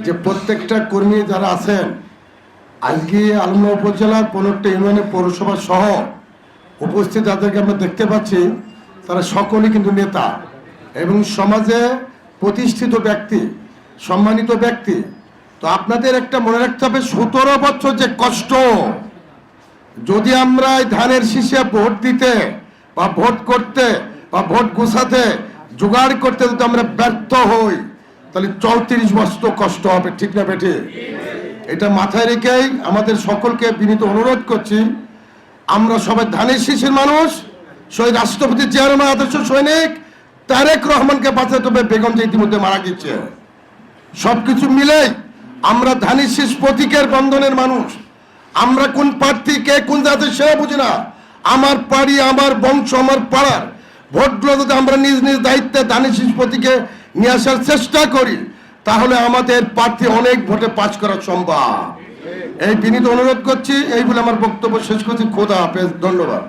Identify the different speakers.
Speaker 1: যে প্রত্যেকটা কর্মী যারা আছেন আজকে আলমডাঙ্গা উপজেলার 15টা ইউনিয়নের পৌরসভা সহ উপস্থিত যাদেরকে আমরা দেখতে পাচ্ছি তারা সকলেই কিন্তু নেতা এবং সমাজে প্রতিষ্ঠিত ব্যক্তি, সম্মানিত ব্যক্তি। তো আপনাদের একটা মনে রাখতে হবে 17 বছর যে কষ্ট, যদি আমরা এই ধানের শীষে ভোট দিতে বা ভোট করতে বা ভোট গোছাতে জোগাড় করতে যদি আমরা ব্যর্থ হই তাহলে 34 বছর কষ্ট হবে, ঠিক না বেঠি? এটা মাথায় রেখেই আমাদের সকলকে বিনীত অনুরোধ করছি, আমরা সবাই ধানের শীষের মানুষ। শহীদ রাষ্ট্রপতি জিয়াউর রহমান আদর্শ সৈনিক তারেক রহমানকে বাঁচাতে হবে, বেগম যে ইতিমধ্যে মারা গেছে। সবকিছু মিলেই আমরা ধানের শীষ প্রতীকের বন্ধনের মানুষ। আমরা কোন প্রার্থী কে কোন জাতের সেটা বুঝি না। আমার বাড়ি, আমার বংশ, আমার পাড়ার ভোটগুলো যদি আমরা নিজ নিজ দায়িত্বে ধানের শীষ প্রতীকে নিয়ে আসার চেষ্টা করি তাহলে আমাদের প্রার্থী অনেক ভোটে পাস করা সম্ভব। এই বিনীত অনুরোধ করছি। এই বলে আমার বক্তব্য শেষ করছি। খোদা হাফেজ, ধন্যবাদ।